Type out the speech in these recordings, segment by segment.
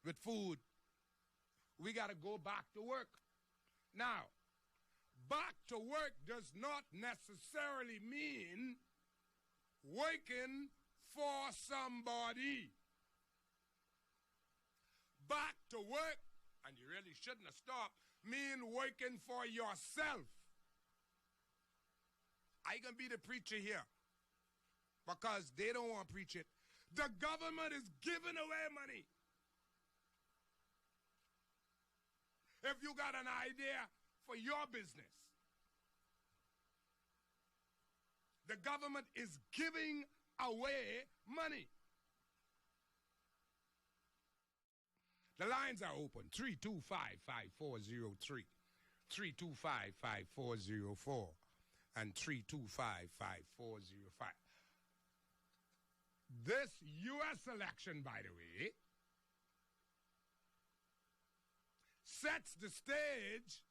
with food. We got to go back to work. Now, back to work does not necessarily mean working for somebody. Back to work, and you really shouldn't have stopped, mean working for yourself. I can be the preacher here because they don't want to preach it. The government is giving away money. If you got an idea for your business, the government is giving away money. The lines are open. 325-5403, 325-5404, and 325-5405. This U.S. election, by the way, sets the stage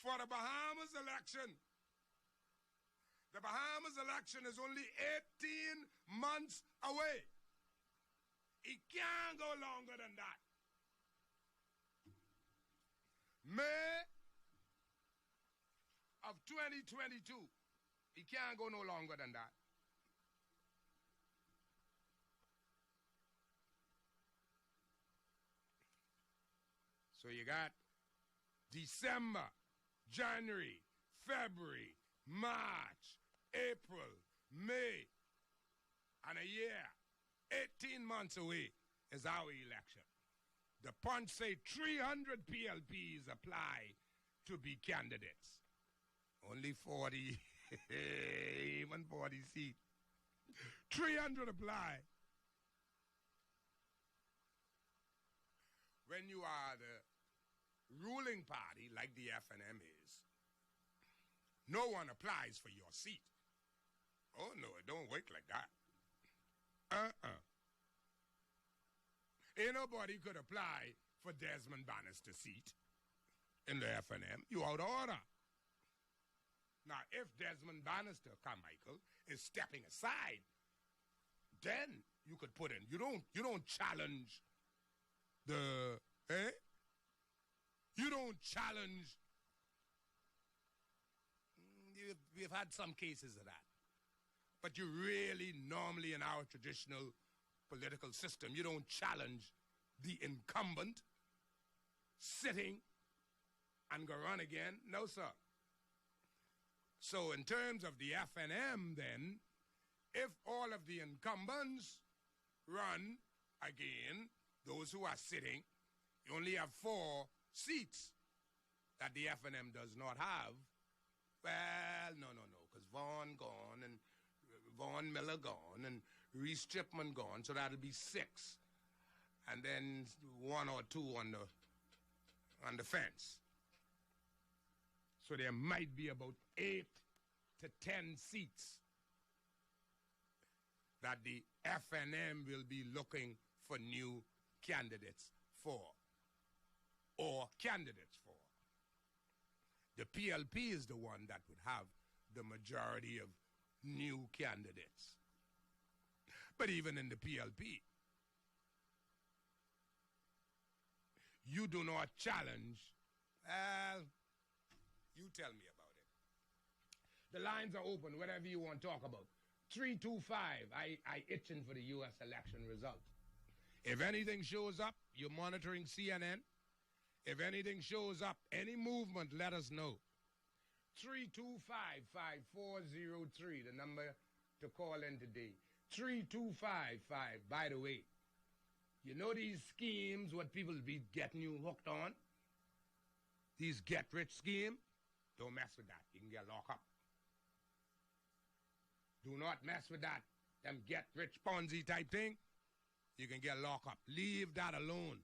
for the Bahamas election. The Bahamas election is only 18 months away. It can't go longer than that. May of 2022. It can't go no longer than that. So you got December, January, February, March, April, May, and a year. 18 months away is our election. The punch say 300 PLPs apply to be candidates. Only 40, even 40 seats. 300 apply. When you are the ruling party, like the FNM is, no one applies for your seat. Oh, no, it don't work like that. Ain't nobody could apply for Desmond Bannister's seat in the FNM. You out of order. Now, if Desmond Bannister, Carmichael, is stepping aside, then you could put in. You don't challenge the, You don't challenge. We've had some cases of that. But you really, normally in our traditional political system, you don't challenge the incumbent sitting and go run again. No, sir. So in terms of the FNM, then, if all of the incumbents run again, those who are sitting, you only have 4 seats that the FNM does not have. Well, no, because Vaughn gone and Vaughn Miller gone and Reese Chipman gone, so that'll be 6. And then 1 or 2 on the fence. So there might be about 8 to 10 seats that the FNM will be looking for new candidates for, or candidates for. The PLP is the one that would have the majority of new candidates. But even in the PLP, you do not challenge. Well, you tell me about it. The lines are open, whatever you want to talk about. 325, I itching for the U.S. election results. If anything shows up, you're monitoring CNN. If anything shows up, any movement, let us know. 325-5403, the number to call in today. 3255. By the way, you know these schemes, what people be getting you hooked on? These get-rich schemes? Don't mess with that. You can get locked up. Do not mess with that. Them get-rich Ponzi type thing, you can get locked up. Leave that alone.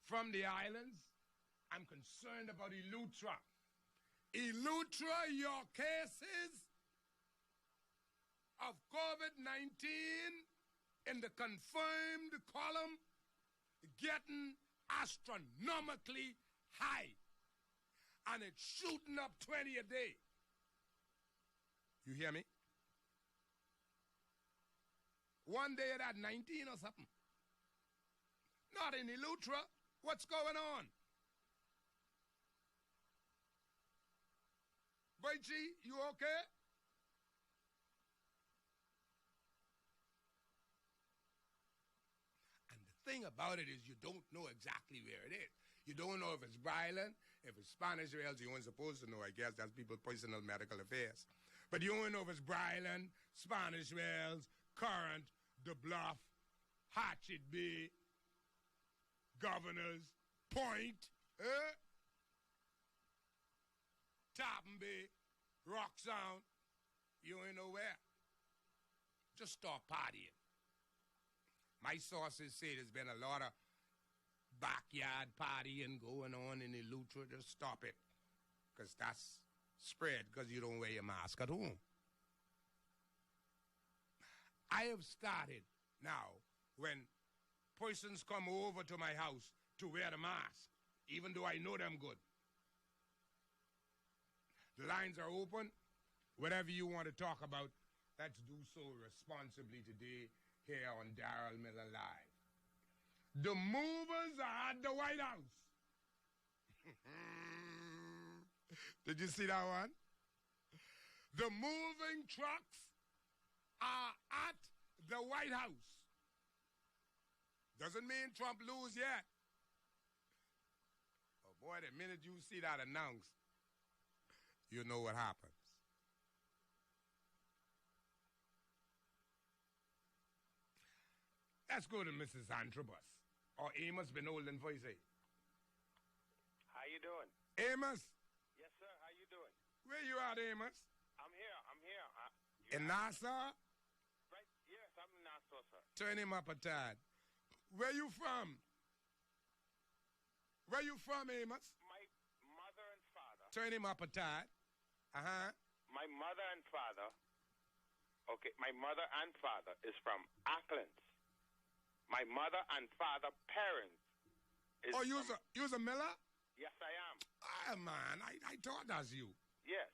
From the islands, I'm concerned about Elutra. Elutra, your cases of COVID-19 in the confirmed column getting astronomically high. And it's shooting up 20 a day. You hear me? One day it had 19 or something. Not in Elutra. What's going on? Boychi, you okay? And the thing about it is you don't know exactly where it is. You don't know if it's Bryland, if it's Spanish Wells. You weren't supposed to know, I guess. That's people's personal medical affairs. But you don't know if it's Bryland, Spanish Wells, Current, The Bluff, Hatchet Bay, Governors, Point, Tarpon Bay, Rock Sound. You ain't know where. Just start partying. My sources say there's been a lot of backyard partying going on in Elutra. Just stop it. Because that's spread because you don't wear your mask at home. I have started now when persons come over to my house to wear the mask, even though I know them good. The lines are open. Whatever you want to talk about, let's do so responsibly today here on Darrell Miller Live. The movers are at the White House. Did you see that one? The moving trucks are at the White House. Doesn't mean Trump lose yet. Oh boy, the minute you see that announced, you know what happens. Let's go to Mrs. Antrobus, or Amos Benolden for you say. How you doing? Amos? Yes, sir. How you doing? Where you at, Amos? I'm here. In Nassau? Right? Yes, I'm in Nassau, sir. Turn him up a tad. Where you from? Where you from, Amos? My mother and father. Turn him up a tad. My mother and father. Okay, my mother and father is from Acklands. My mother and father parents is you's a Miller? Yes, I am. Ah, man, I thought that's you. Yes.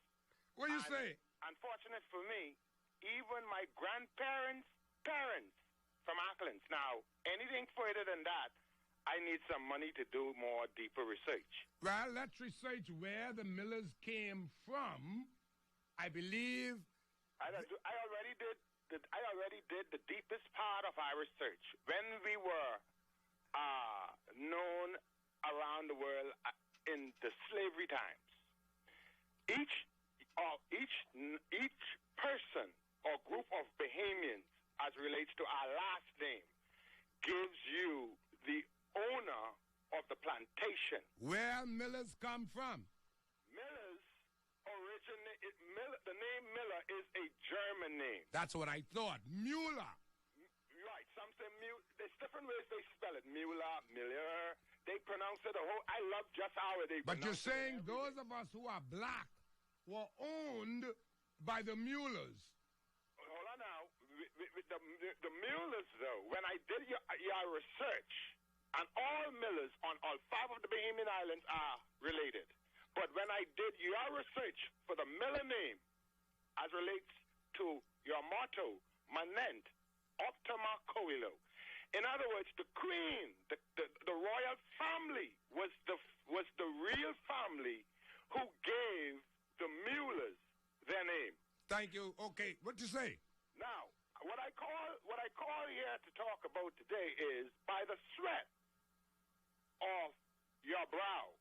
What you say? Unfortunate for me, even my grandparents' parents from Acklands. Now, anything further than that, I need some money to do more deeper research. Well, let's research where the Millers came from. I believe... I already did the deepest part of our research. When we were known around the world in the slavery times, each person or group of Bahamians, as relates to our last name, gives you the owner of the plantation. Where Millers come from? Millers the name Miller is a German name. That's what I thought. Mueller. Right. Some say there's different ways they spell it. Mueller, Miller. They pronounce it I love just how they pronounce it. But you're saying those of us who are black were owned by the Muellers. Hold on now. With the Muellers, though, when I did your research, and all Millers on all 5 of the Bahamian Islands are related. But when I did your research for the Miller name, as relates to your motto, Manent, Optima Coelo. In other words, the Queen, the royal family was the real family who gave the Muellers their name. Thank you. Okay, what you say? Now, what I call here to talk about today is by the sweat of your brow,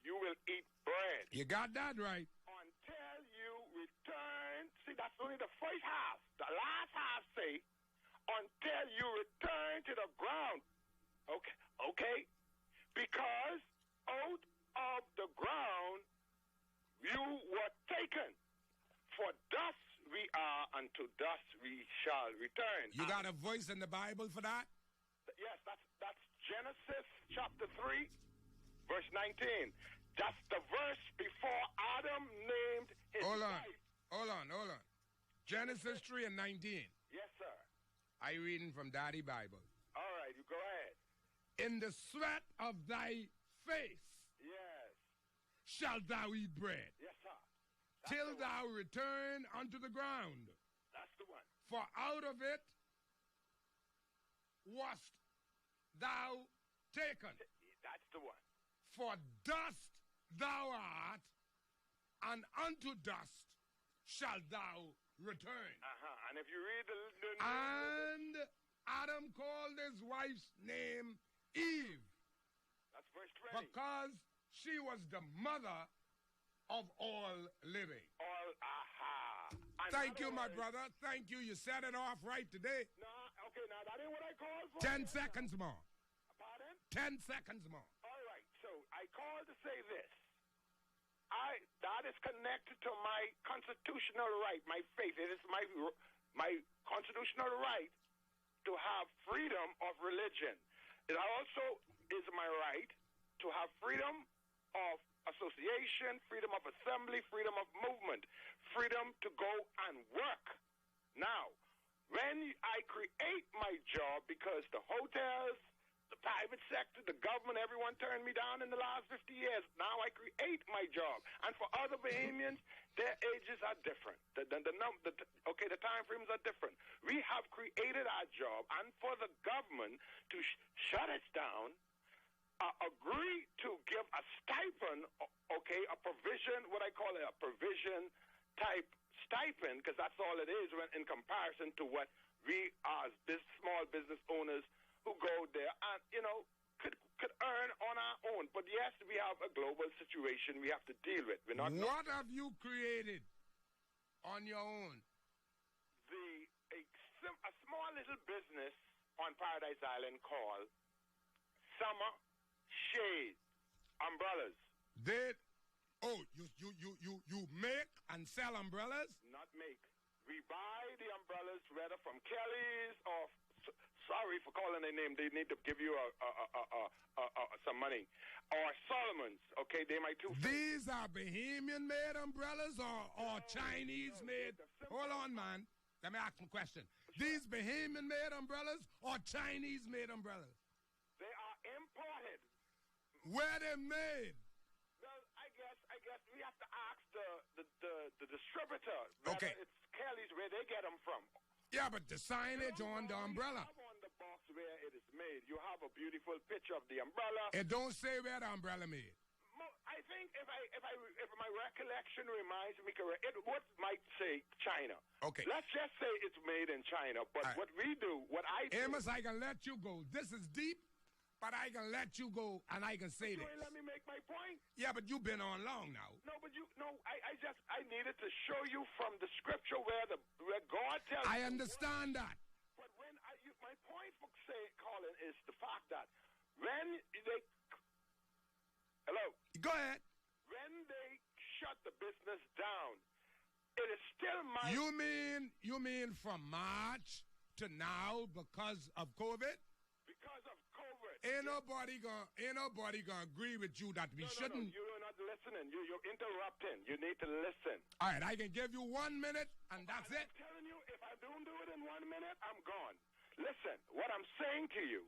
you will eat bread. You got that right. Until you return. See, that's only the first half. The last half say, until you return to the ground. Okay? Because out of the ground you were taken. For dust we are, and to dust we shall return. You got a voice in the Bible for that? Yes, that's Genesis chapter 3, verse 19. That's the verse before Adam named his wife. Hold on. Genesis 3 and 19. Yes, sir. I reading from Daddy Bible. All right, you go ahead. In the sweat of thy face Yes. shalt thou eat bread. Yes, sir. till thou return unto the ground. That's the one. For out of it wast thou taken. That's the one. For dust thou art, and unto dust shalt thou return. And if you read the and Adam called his wife's name Eve. That's verse 20. Because she was the mother of all living. Thank you, my brother. Thank you. You set it off right today. Okay, now that ain't what I called for. 10 seconds more. Pardon? 10 seconds more. All right, so I called to say this. That is connected to my constitutional right, my faith. It is my constitutional right to have freedom of religion. It also is my right to have freedom of association, freedom of assembly, freedom of movement, freedom to go and work. Now, when I create my job, because the hotels, the private sector, the government, everyone turned me down in the last 50 years. Now I create my job. And for other Bahamians, their ages are different. The time frames are different. We have created our job, and for the government to shut us down, agree to give a stipend, a provision, what I call it, a provision type stipend, because that's all it is in comparison to what we as small business owners who go there and, could earn on our own. But yes, we have a global situation we have to deal with. What have you created on your own? A small little business on Paradise Island called Summer Shade Umbrellas. You make and sell umbrellas? Not make. We buy the umbrellas whether from Kelly's or sorry for calling their name. They need to give you some money. Or Solomon's. Okay, they might too. These are Bahamian-made umbrellas or Chinese-made? Hold on, man. Let me ask you a question. Sure. These Bahamian-made umbrellas or Chinese-made umbrellas? They are imported. Where they made? Well, I guess we have to ask the distributor. Okay. It's Kelly's where they get them from. Yeah, but the signage on the umbrella. On the box where it is made, you have a beautiful picture of the umbrella. It don't say where the umbrella made. I think if my recollection reminds me correct, it might say China. Okay. Let's just say it's made in China. But right. What we do, what I do... Amos, I can let you go. This is deep, but I can let you go, and I can say this. You ain't let me make my point? Yeah, but you've been on long now. I needed to show you from the scripture where God tells I understand that. But my point for Colin, is the fact that when they... Hello? Go ahead. When they shut the business down, it is still my... You mean from March to now because of COVID? Because of COVID. Ain't nobody gonna agree with you that we shouldn't... No, you're not listening. You're interrupting. You need to listen. All right, I can give you 1 minute, and that's it. I'm telling you, if I don't do it in 1 minute, I'm gone. Listen, what I'm saying to you,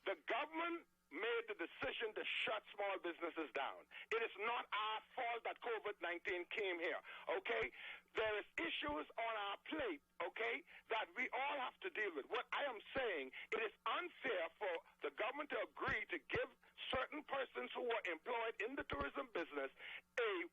the government made the decision to shut small businesses down. It is not our fault that COVID-19 came here, okay? There is issues on our plate, okay, that we all have to deal with. What I am saying, it is unfair for the government to agree to give certain persons who are employed in the tourism business a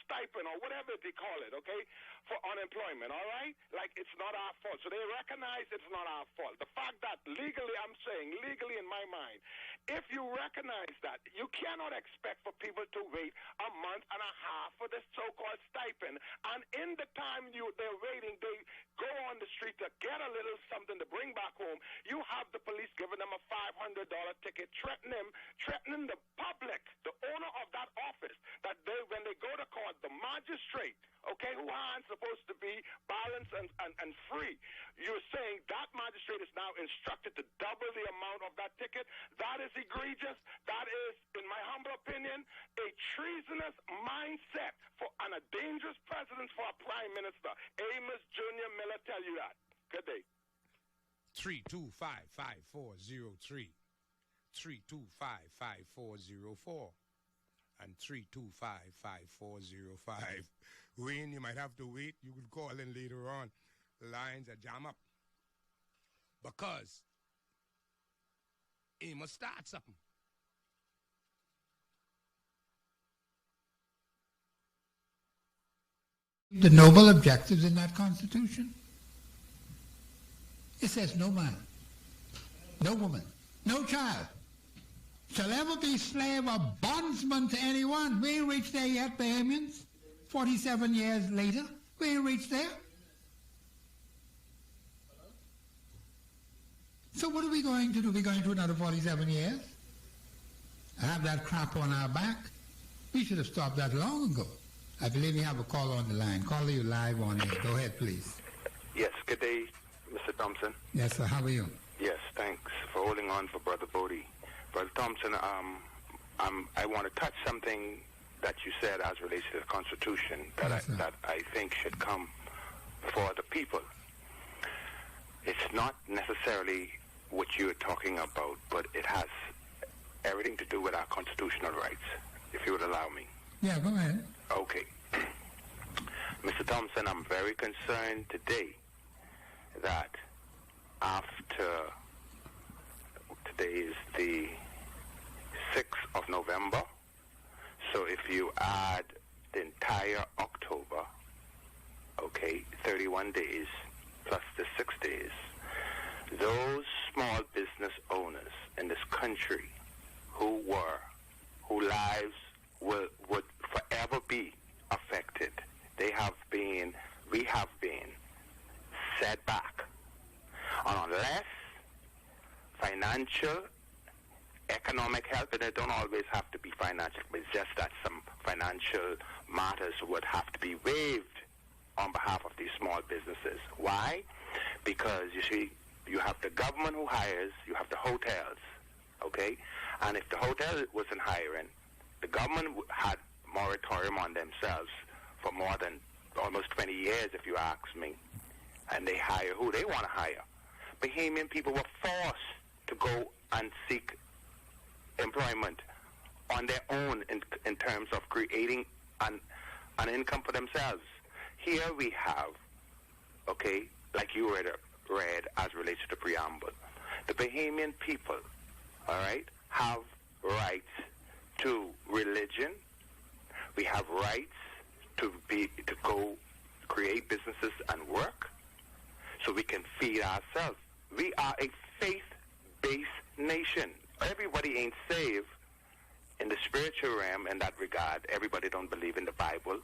stipend or whatever they call it, okay, for unemployment, all right? Like, it's not our fault. So they recognize it's not our fault. The fact that legally, I'm saying, legally in my mind, if you recognize that, you cannot expect for people to wait a month and a half for this so-called stipend, and in the time they're waiting, they go on the street to get a little something to bring back home. You have the police giving them a $500 ticket, threatening the public, the owner of that office, that when they go to court, the magistrate, okay, who aren't supposed to be balanced and free, you're saying that magistrate is now instructed to double the amount of that ticket. That is egregious. That is, in my humble opinion, a treasonous mindset and a dangerous precedent for a prime minister. Amos Jr. Miller tell you that. Good day. 325-5403. 325-5404. And 325-5405. rain, you might have to wait. You could call in later on. The lines are jam up. Because he must start something. The noble objectives in that Constitution. It says no man, no woman, no child shall ever be slave or bondsman to anyone. We ain't reached there yet, Bahamians. 47 years later, we ain't reached there. So what are we going to do? We're going to another 47 years? Have that crap on our back? We should have stopped that long ago. I believe you have a call on the line. Caller, you live on air. Go ahead, please. Yes, good day, Mr. Thompson. Yes, sir. How are you? Yes, thanks for holding on for Brother Bodie. Brother Thompson, I want to touch something that you said as relates to the Constitution that, Yes, that I think should come for the people. It's not necessarily what you're talking about, but it has everything to do with our constitutional rights, if you would allow me. Yeah, go ahead. Okay. Mr. Thompson, I'm very concerned today that after today is the 6th of November, so if you add the entire October, okay, 31 days plus the 6 days, those small business owners in this country whose lives would forever be affected, we have been set back. And unless financial, economic help, and it don't always have to be financial, but it's just that some financial matters would have to be waived on behalf of these small businesses. Why? Because, you see, you have the government who hires, you have the hotels, okay? And if the hotel wasn't hiring, the government had moratorium on themselves for more than almost 20 years, if you ask me. And they hire who they want to hire. Bahamian people were forced to go and seek employment on their own in terms of creating an income for themselves. Here we have, okay, like you read as relates to the preamble, the Bahamian people, all right, have rights to religion. We have rights to go create businesses and work so we can feed ourselves. We are a faith-based nation. Everybody ain't saved in the spiritual realm in that regard. Everybody don't believe in the Bible,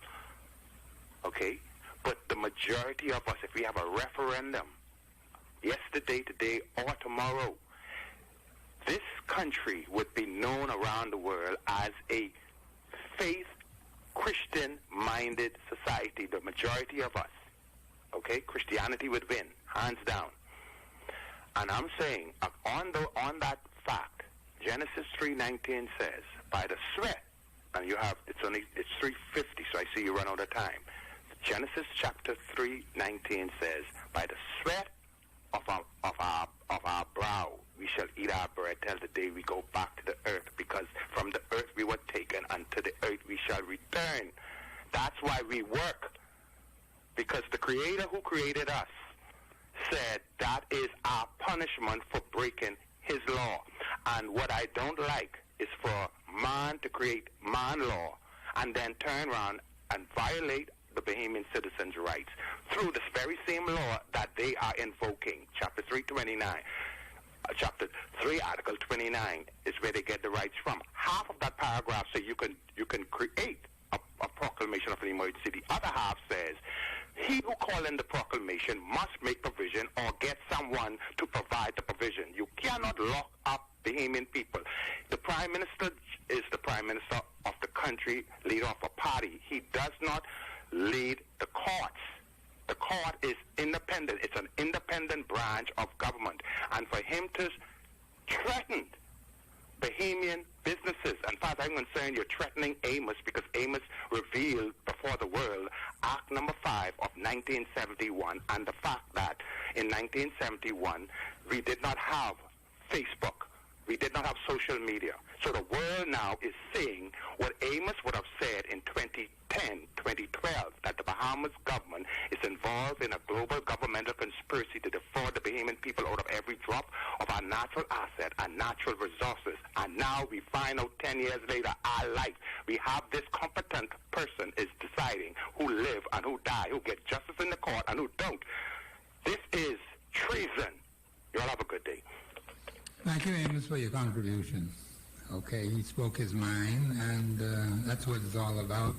okay? But the majority of us, if we have a referendum, yesterday, today, or tomorrow, this country would be known around the world as a faith, Christian-minded society. The majority of us, okay? Christianity would win, hands down. And I'm saying, on that fact, Genesis 3:19 says, by the sweat, and you have, it's 3:50, so I see you run out of time. Genesis chapter 3:19 says, by the sweat of our brow we shall eat our bread till the day we go back to the earth, because from the earth we were taken, and to the earth we shall return. That's why we work, because the Creator who created us said that is our punishment for breaking His law. And what I don't like is for man to create man law and then turn around and violate the Bahamian citizens' rights through this very same law that they are invoking. Chapter 3, Article 29 is where they get the rights from. Half of that paragraph says you can create a proclamation of an emergency. The other half says he who call in the proclamation must make provision or get someone to provide the provision. You cannot lock up Bahamian people. The Prime Minister is the Prime Minister of the country, leader of a party. He does not lead the courts. The court is independent. It's an independent branch of government. And for him to threaten Bahamian businesses, in fact, I'm concerned you're threatening Amos, because Amos revealed before the world Act number 5 of 1971, and the fact that in 1971 we did not have Facebook, We did not have social media. So the world now is seeing what Amos would have said in 2010, 2012, that the Bahamas government is involved in a global governmental conspiracy to defraud the Bahamian people out of every drop of our natural asset, our natural resources. And now we find out 10 years later, our life, we have this competent person is deciding who live and who die, who get justice in the court and who don't. This is treason. You all have a good day. Thank you, Amos, for your contribution. Okay, he spoke his mind, and that's what it's all about.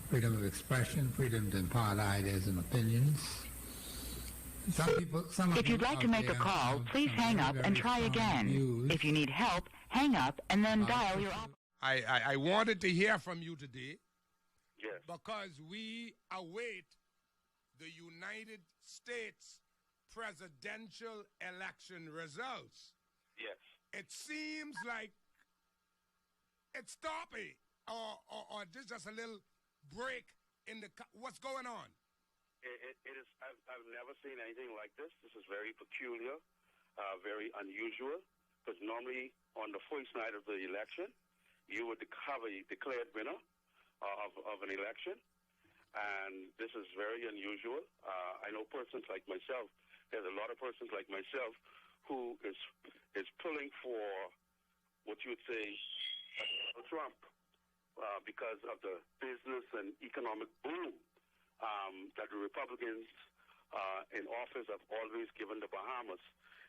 Freedom of expression, freedom to impart ideas and opinions. If you'd like to make a call, please hang up and try again. If you need help, hang up and then dial your... I wanted to hear from you today. Yes. Because we await the United States presidential election results. Yes. It seems like it's stopping, or there's just a little break in the... What's going on? It is. I've never seen anything like this. This is very peculiar, very unusual, because normally on the first night of the election, you would have a declared winner of an election, and this is very unusual. I know persons like myself, there's a lot of persons like myself who is pulling for what you would say Trump because of the business and economic boom that the Republicans in office have always given the Bahamas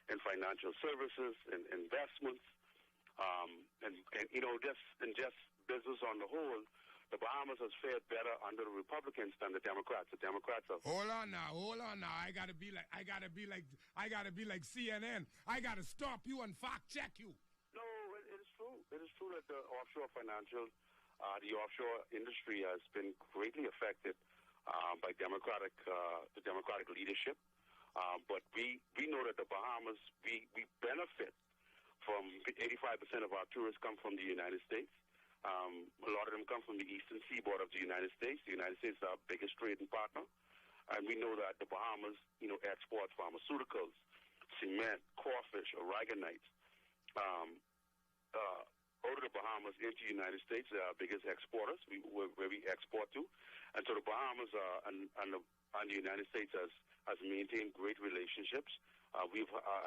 in financial services and investments, and just business on the whole. The Bahamas has fared better under the Republicans than the Democrats. The Democrats have... Hold on now. I gotta be like CNN. I gotta stop you and fact check you. No, it is true. It is true that the offshore industry has been greatly affected by the Democratic leadership. But we know that the Bahamas, we benefit from 85% of our tourists come from the United States. A lot of them come from the eastern seaboard of the United States. The United States is our biggest trading partner. And we know that the Bahamas, exports pharmaceuticals, cement, crawfish, aragonites. Out of the Bahamas into the United States, they are our biggest exporters, where we export to. And so the Bahamas and the United States has maintained great relationships. I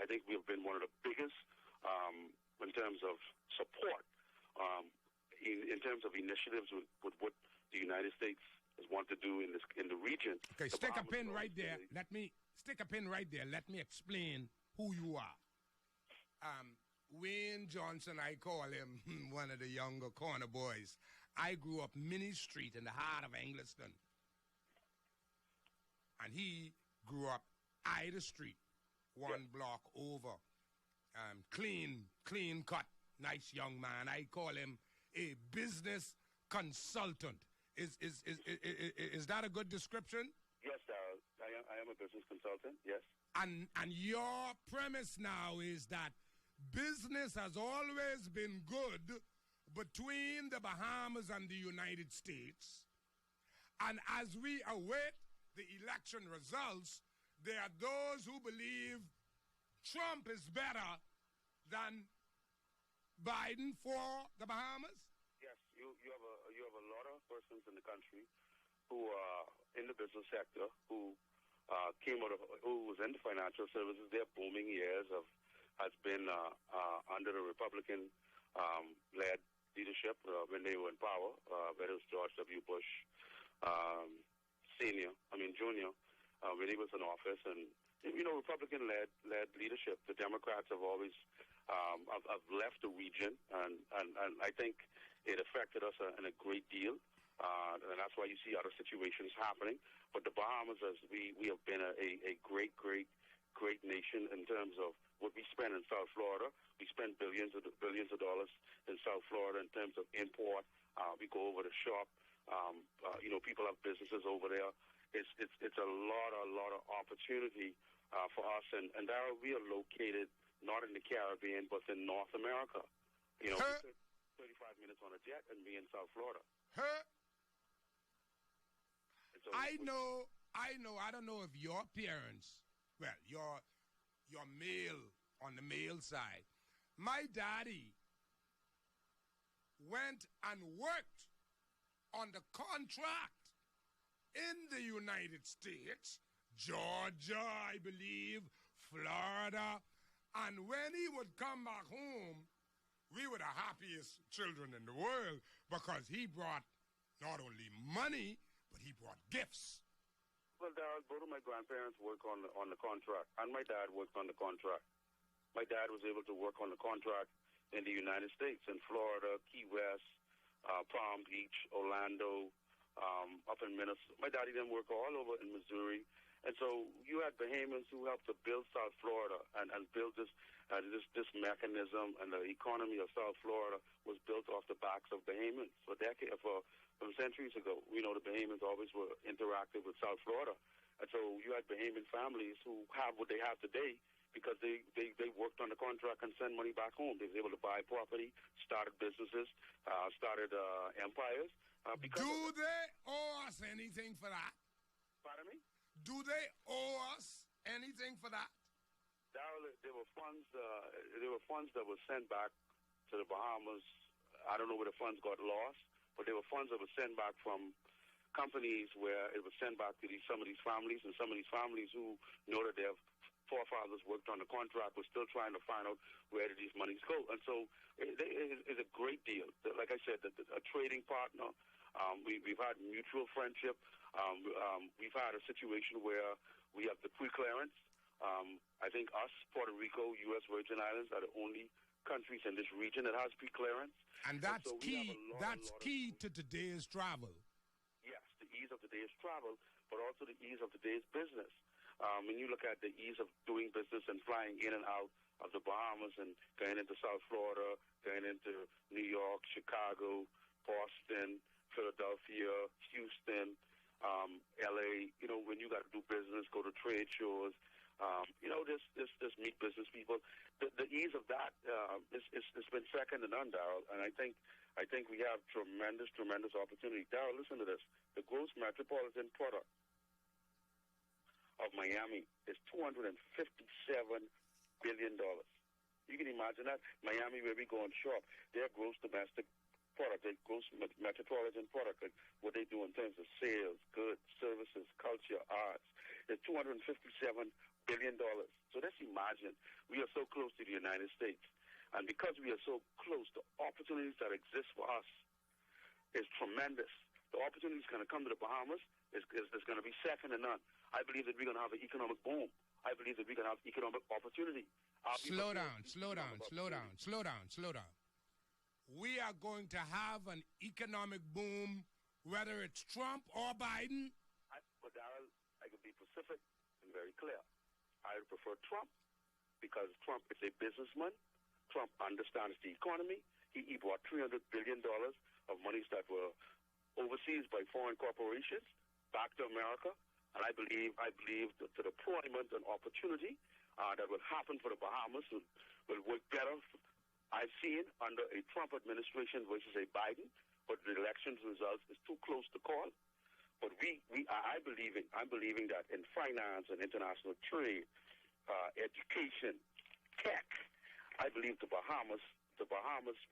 think we've been one of the biggest in terms of support. In terms of initiatives with what the United States want to do in the region. Okay, stick a pin right there. Let me explain who you are. Wayne Johnson, I call him one of the younger corner boys. I grew up Minnie Street in the heart of Engliston. And he grew up Ida Street, one block over. Clean cut, nice young man. I call him a business consultant. Is that a good description? Yes, I am a business consultant, yes. And your premise now is that business has always been good between the Bahamas and the United States. And as we await the election results, there are those who believe Trump is better than Biden for the Bahamas? Yes, you have a lot of persons in the country who are in the business sector who who was in the financial services. Their booming years has been under the Republican led leadership when they were in power, whether it was George W. Bush Jr. When he was in office, and Republican led leadership. The Democrats have always have left the region, and I think it affected us in a great deal, and that's why you see other situations happening. But the Bahamas, we have been a great nation in terms of what we spend in South Florida. We spend billions of dollars in South Florida in terms of import. We go over to shop. People have businesses over there. It's a lot of opportunity for us, and there we are located not in the Caribbean but in North America. 35 minutes on a jet and be in South Florida. I know. I don't know if your parents, well, your male on the male side, My daddy went and worked on the contract in the United States, Georgia, I believe, Florida, and when he would come back home, we were the happiest children in the world because he brought not only money, but he brought gifts. Well, Darrell, both of my grandparents worked on the contract, and my dad worked on the contract. My dad was able to work on the contract in the United States, in Florida, Key West, Palm Beach, Orlando, up in Minnesota. My daddy then worked all over in Missouri. And so you had Bahamians who helped to build South Florida and build this mechanism, and the economy of South Florida was built off the backs of Bahamians from centuries ago. You know, the Bahamians always were interactive with South Florida. And so you had Bahamian families who have what they have today because they worked on the contract and sent money back home. They were able to buy property, started businesses, started empires. Do they owe us anything for that? Pardon me? Do they owe us anything for that? Darrell, there were funds that were sent back to the Bahamas. I don't know where the funds got lost, but there were funds that were sent back from companies where it was sent back to some of these families, and some of these families who know that their forefathers worked on the contract were still trying to find out where did these monies go. And so it's a great deal. Like I said, a trading partner. We've had mutual friendship. We've had a situation where we have the pre-clearance. I think us, Puerto Rico, U.S. Virgin Islands are the only countries in this region that has pre-clearance. And that's key. That's key to today's travel. Yes, the ease of today's travel, but also the ease of today's business. When you look at the ease of doing business and flying in and out of the Bahamas and going into South Florida, going into New York, Chicago, Boston, Philadelphia, Houston, L.A., you know, when you got to do business, go to trade shows, you know, just meet business people. The ease of that it's been second to none, Darrell. And I think we have tremendous opportunity. Darrell, listen to this. The gross metropolitan product of Miami is $257 billion. You can imagine that. Miami, where we go and shop, their gross domestic product, their gross metropolitan product, like what they do in terms of sales, goods, services, culture, arts, is $257 billion. So let's imagine we are so close to the United States. And because we are so close, the opportunities that exist for us is tremendous. The opportunities going to come to the Bahamas is going to be second to none. I believe that we're going to have an economic boom. I believe that we're going to have economic opportunity. Slow down. We are going to have an economic boom, whether it's Trump or Biden. But Darrell, I can be specific and very clear. I would prefer Trump because Trump is a businessman. Trump understands the economy. He brought $300 billion of monies that were overseas by foreign corporations back to America. And I believe that the deployment and opportunity that will happen for the Bahamas will work better. I've seen under a Trump administration versus a Biden, but the election results is too close to call. But I'm believing that in finance and international trade, education, tech, I believe the Bahamas,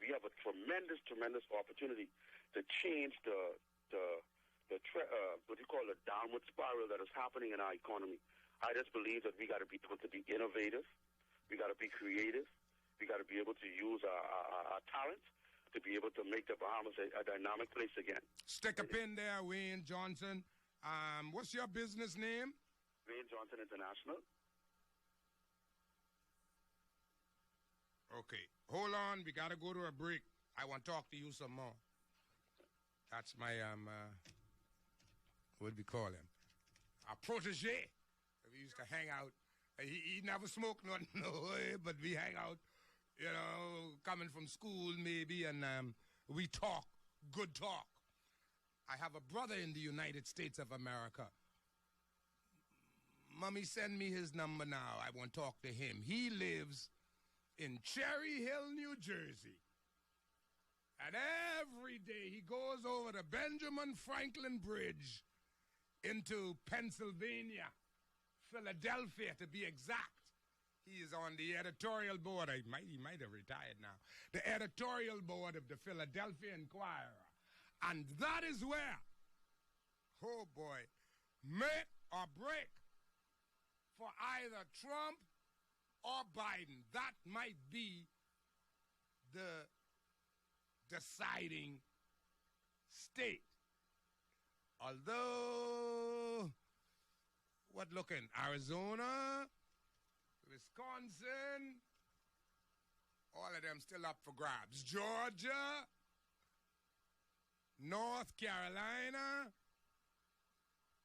we have a tremendous opportunity to change what you call a downward spiral that is happening in our economy. I just believe that we got to be able to be innovative. We got to be creative. We got to be able to use our talent to be able to make the Bahamas a dynamic place again. Stick a pin there, Wayne Johnson. What's your business name? Wayne Johnson International. Okay. Hold on. We got to go to a break. I want to talk to you some more. That's my, what do we call him? Our protege. We used to hang out. He never smoked nothing, no way, but we hang out, you know, coming from school maybe, and we talk, good talk. I have a brother in the United States of America. Mommy, send me his number now. I want to talk to him. He lives in Cherry Hill, New Jersey. And every day he goes over the Benjamin Franklin Bridge into Pennsylvania, Philadelphia to be exact. He is on the editorial board. He might have retired now. The editorial board of the Philadelphia Inquirer. And that is where, oh boy, make or break for either Trump or Biden. That might be the deciding state. Although, what looking? Arizona, Wisconsin, all of them still up for grabs. Georgia, North Carolina,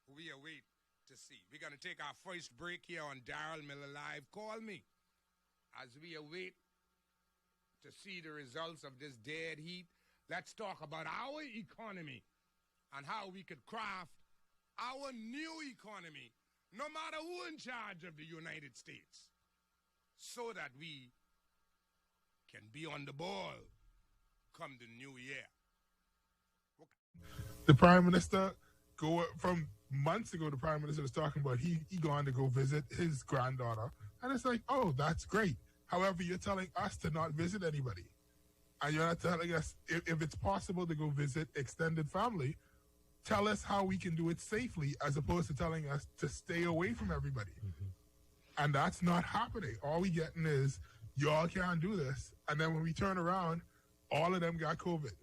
we await to see. We're going to take our first break here on Darrell Miller Live. Call me as we await to see the results of this dead heat. Let's talk about our economy and how we could craft our new economy, no matter who in charge of the United States, so that we can be on the ball come the new year. The Prime Minister, from months ago, the Prime Minister was talking about he going to go visit his granddaughter. And it's like, oh, that's great. However, you're telling us to not visit anybody. And you're not telling us if it's possible to go visit extended family, tell us how we can do it safely, as opposed to telling us to stay away from everybody. Mm-hmm. And that's not happening. All we getting is, y'all can't do this. And then when we turn around, all of them got COVID.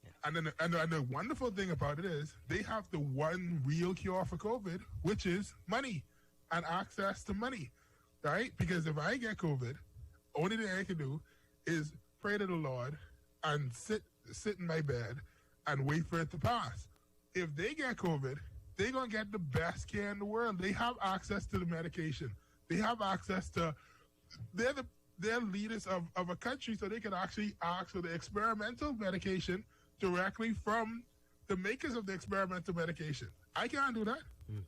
Yeah. And the wonderful thing about it is they have the one real cure for COVID, which is money and access to money, right? Because if I get COVID, only thing I can do is pray to the Lord and sit in my bed and wait for it to pass. If they get COVID, they're going to get the best care in the world. They have access to the medication. They have access to, they're leaders of a country, so they can actually ask for the experimental medication directly from the makers of the experimental medication. I can't do that. Mm.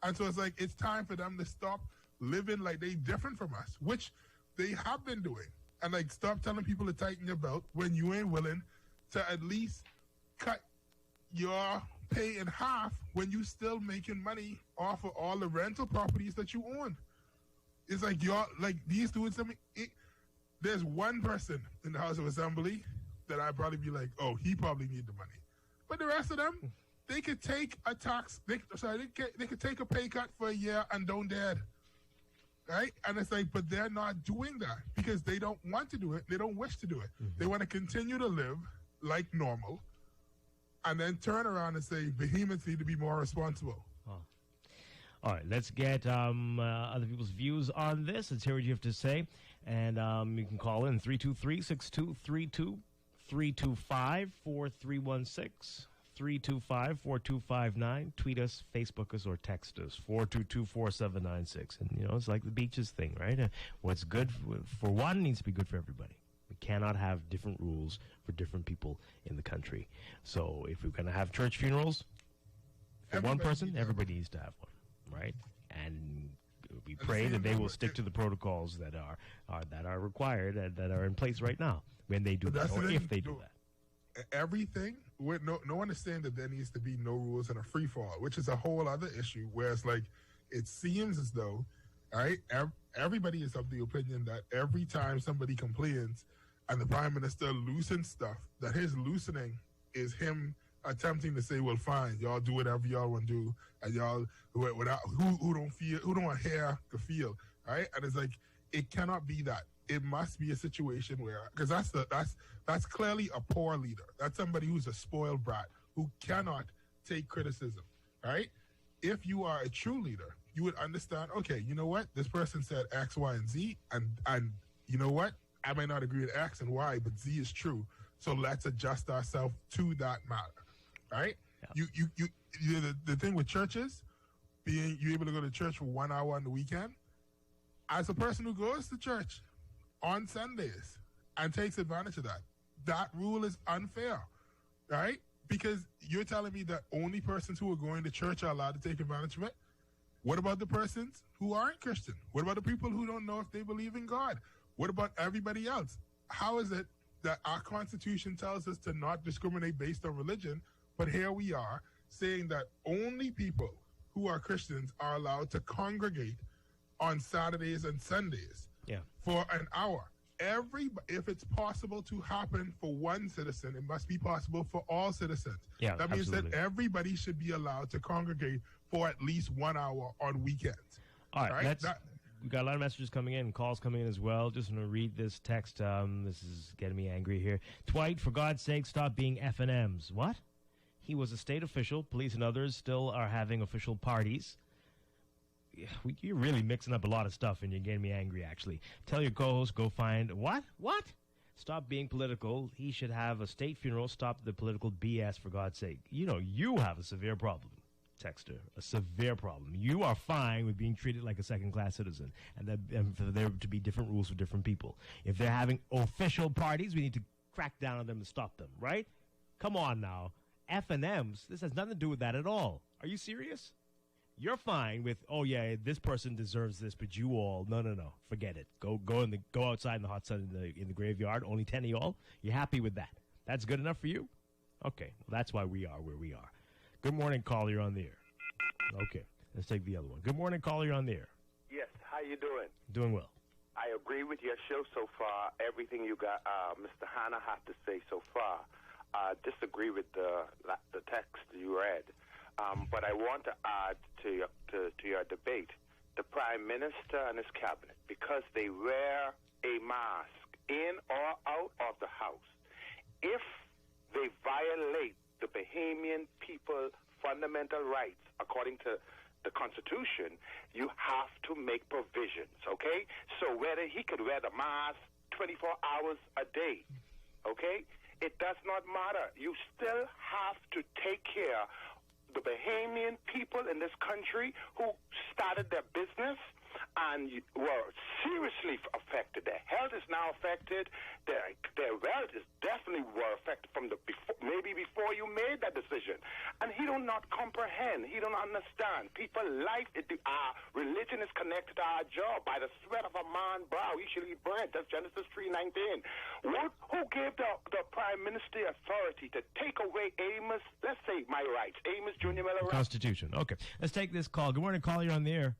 And so it's like, it's time for them to stop living like they different from us, which they have been doing. And like, stop telling people to tighten your belt when you ain't willing to at least cut your pay in half when you still making money off of all the rental properties that you own. It's like, these dudes, there's one person in the House of Assembly that I'd probably be like, oh, he probably need the money. But the rest of them, they could take a tax, they could take a pay cut for a year and don't dead. Right? And it's like, but they're not doing that because they don't want to do it. They don't wish to do it. Mm-hmm. They want to continue to live like normal and then turn around and say behemoths need to be more responsible. Oh. All right, let's get other people's views on this. Let's hear what you have to say. And you can call in 323-6232, 325-4316. 325-4259. Tweet us, Facebook us, or text us, 422-4796. And, it's like the beaches thing, right? What's good for one needs to be good for everybody. We cannot have different rules for different people in the country. So if we're going to have church funerals for one person, everybody needs to have one, right? And we pray that they will stick to the protocols that are required and that are in place right now when they do that, or if they do that. Everything, no one is saying that there needs to be no rules and a free fall, which is a whole other issue. Where it's like, it seems as though, right, everybody is of the opinion that every time somebody complains and the Prime Minister loosens stuff, that his loosening is him attempting to say, well, fine, y'all do whatever y'all want to do, and y'all who don't hear can feel, right? And it's like, it cannot be that. It must be a situation where, because that's clearly a poor leader. That's somebody who's a spoiled brat who cannot take criticism, right? If you are a true leader, you would understand, okay, you know what? This person said X, Y, and Z, and you know what? I may not agree with X and Y, but Z is true. So let's adjust ourselves to that matter, right? Yeah. The thing with churches, being you able to go to church for 1 hour on the weekend, as a person who goes to church on Sundays and takes advantage of that rule is unfair, right? Because you're telling me that only persons who are going to church are allowed to take advantage of it. What about the persons who aren't Christian? What about the people who don't know if they believe in God? What about everybody else? How is it that our Constitution tells us to not discriminate based on religion, but here we are saying that only people who are Christians are allowed to congregate on Saturdays and Sundays? Yeah. For an hour. If it's possible to happen for one citizen, it must be possible for all citizens. Yeah, that means absolutely. that everybody should be allowed to congregate for at least 1 hour on weekends. All right? We've got a lot of messages coming in, calls coming in as well. Just want to read this text. This is getting me angry here. Dwight, for God's sake, stop being F&Ms. What? He was a state official. Police and others still are having official parties. You're really mixing up a lot of stuff, and you're getting me angry, actually. Tell your co-host, go find... What? Stop being political. He should have a state funeral. Stop the political BS, for God's sake. You know, you have a severe problem, texter. A severe problem. You are fine with being treated like a second-class citizen, and for there to be different rules for different people. If they're having official parties, we need to crack down on them and stop them, right? Come on now. F&Ms, this has nothing to do with that at all. Are you serious? You're fine with, oh yeah, this person deserves this, but you all, no, forget it. Go outside in the hot sun in the graveyard. Only 10 of y'all. You're happy with that? That's good enough for you? Okay, well, that's why we are where we are. Good morning, caller. You're on the air. Okay, let's take the other one. Good morning, caller. You're on the air. Yes, how you doing? Doing well. I agree with your show so far. Everything you got, Mr. Hanna had to say so far. Disagree with the text you read. But I want to add to your debate, the Prime Minister and his cabinet, because they wear a mask in or out of the house, if they violate the Bahamian people's fundamental rights according to the Constitution, you have to make provisions, okay? So whether he could wear the mask 24 hours a day, okay? It does not matter. You still have to take care the Bahamian people in this country who started their business and were seriously affected. Their health is now affected. Their wealth is definitely were affected from maybe before you made that decision. And he do not comprehend. He don't understand. People's life, our religion is connected to our job. By the sweat of a man's brow, he shall eat bread. That's Genesis 3:19. Who gave the Prime Minister authority to take away Amos, let's say my rights, Amos Jr. Miller rights? Constitution. Okay, let's take this call. Good morning, caller. You're on the air.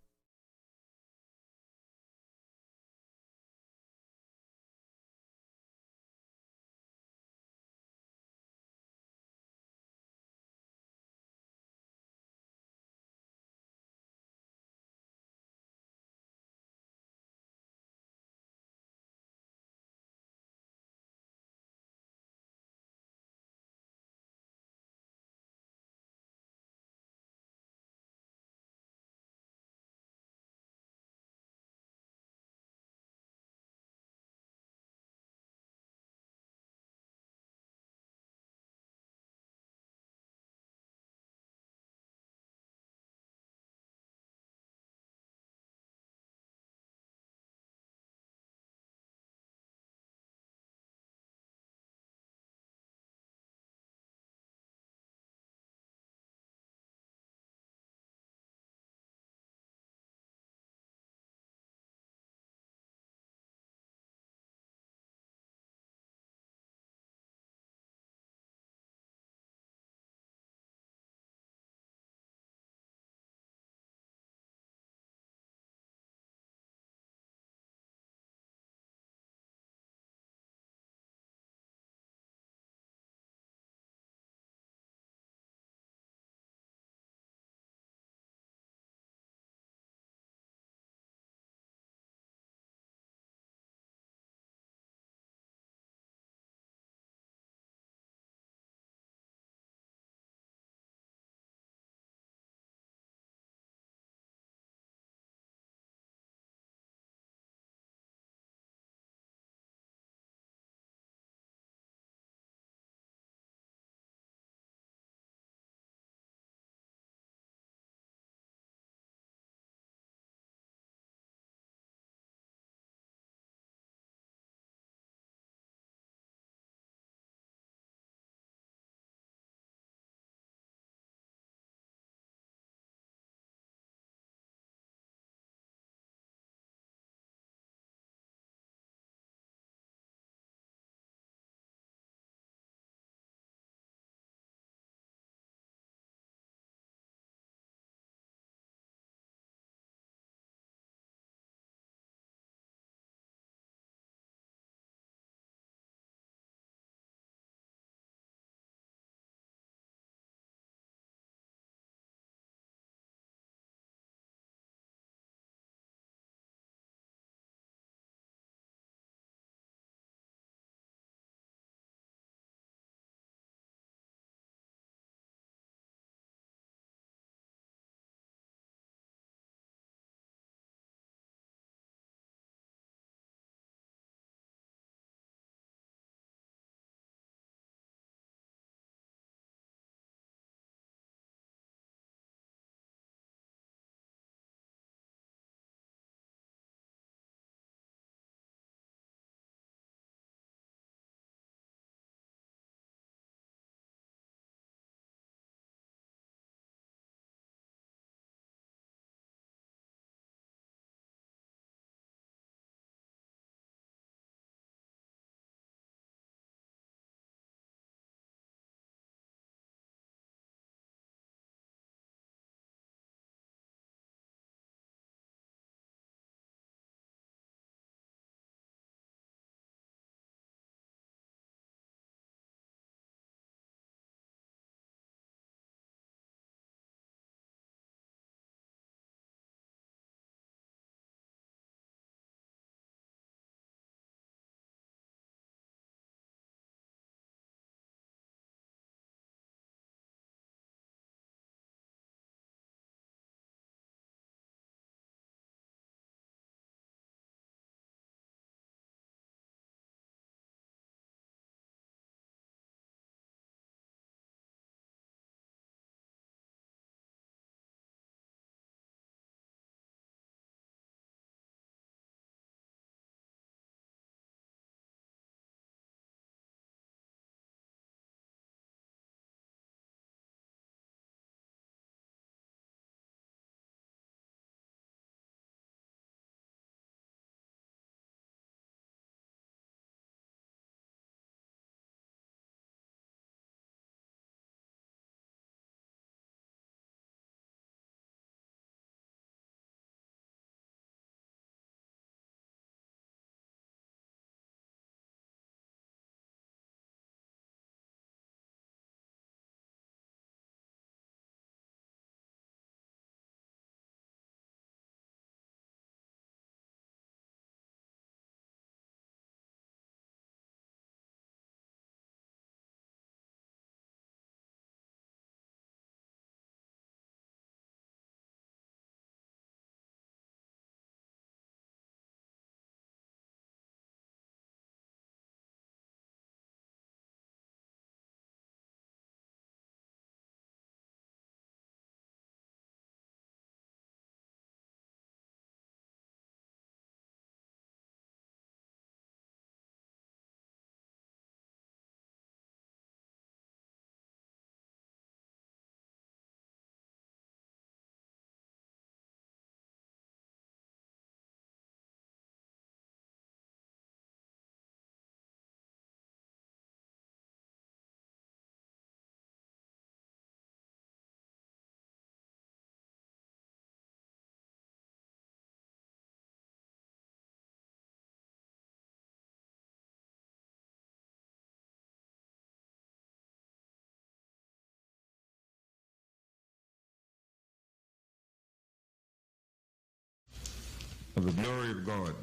of the glory of God.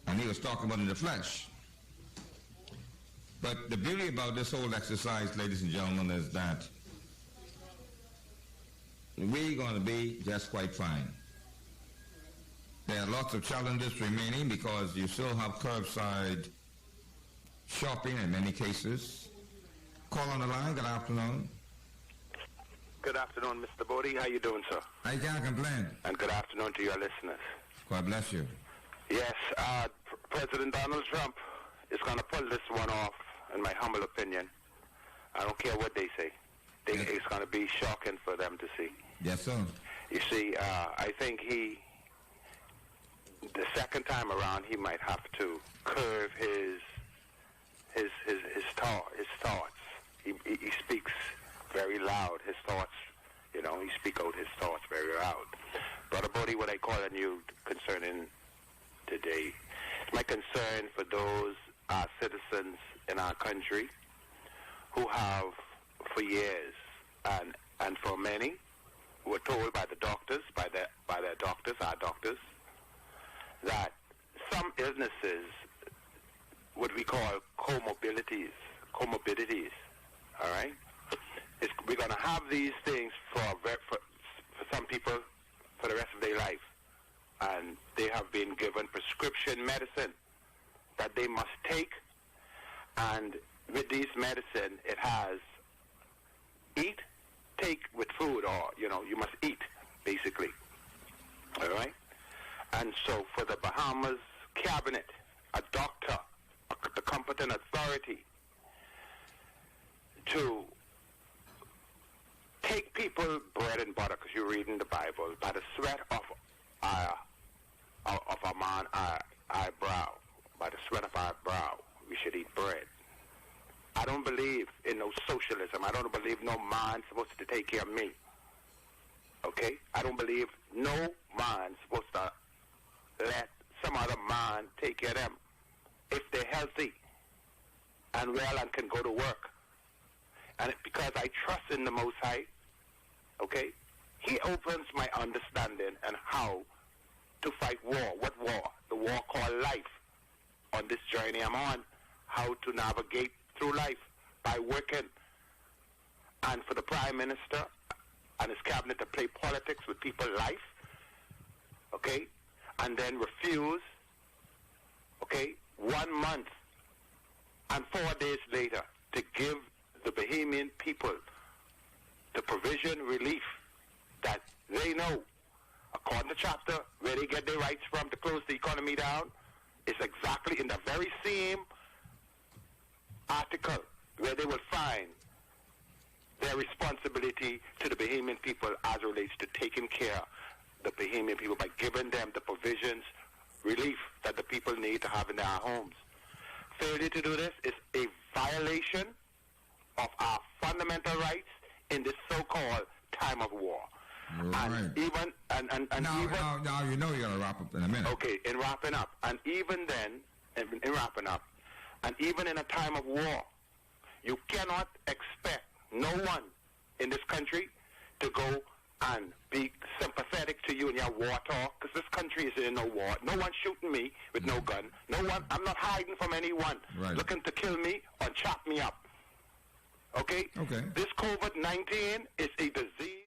And he was talking about in the flesh. But the beauty about this whole exercise, ladies and gentlemen, is that we're going to be just quite fine. There are lots of challenges remaining because you still have curbside shopping in many cases. Call on the line. Good afternoon. Good afternoon, Mr. Bodie. How you doing, sir? I can't complain. And good afternoon to your listeners. God bless you. Yes, President Donald Trump is going to pull this one off, in my humble opinion. I don't care what they say. It's going to be shocking for them to see. Yes, sir. You see, I think the second time around, he might have to curve his thoughts. He speaks very loud. His thoughts, he speaks out his thoughts very loud. Brother Bodie, what I call on you concerning today, my concern for those citizens in our country who have for years and for many were told by the doctors, by their doctors, our doctors, that some illnesses, what we call comorbidities, all right? We're going to have these things for some people for the rest of their life. And they have been given prescription medicine that they must take. And with these medicine, it has eat, take with food, or, you must eat, basically. All right? And so for the Bahamas cabinet, a doctor, the competent authority, to take people bread and butter, because you read in the Bible, by the sweat of our man, our brow, by the sweat of our brow, we should eat bread. I don't believe in no socialism. I don't believe no man supposed to take care of me. Okay? I don't believe no man supposed to let some other man take care of them if they're healthy and well and can go to work. And because I trust in the Most High, okay, he opens my understanding and how to fight war. What war? The war called life. On this journey I'm on, how to navigate through life by working. And for the Prime Minister and his cabinet to play politics with people's life, okay, and then refuse, okay, 1 month and 4 days later to give the Bahamian people the provision relief that they know, according to chapter, where they get their rights from to close the economy down, is exactly in the very same article where they will find their responsibility to the Bahamian people as relates to taking care of the Bahamian people by giving them the provisions, relief that the people need to have in their homes. Failure to do this is a violation of our fundamental rights in this so-called time of war. Right. And even now you know you're gonna wrap up in a minute. Okay, in wrapping up, and even then, in wrapping up, and even in a time of war, you cannot expect no one in this country to go and be sympathetic to you in your war talk, because this country is in no war. No one's shooting me with no gun. No one. I'm not hiding from anyone looking to kill me or chop me up. Okay? Okay. This COVID-19 is a disease.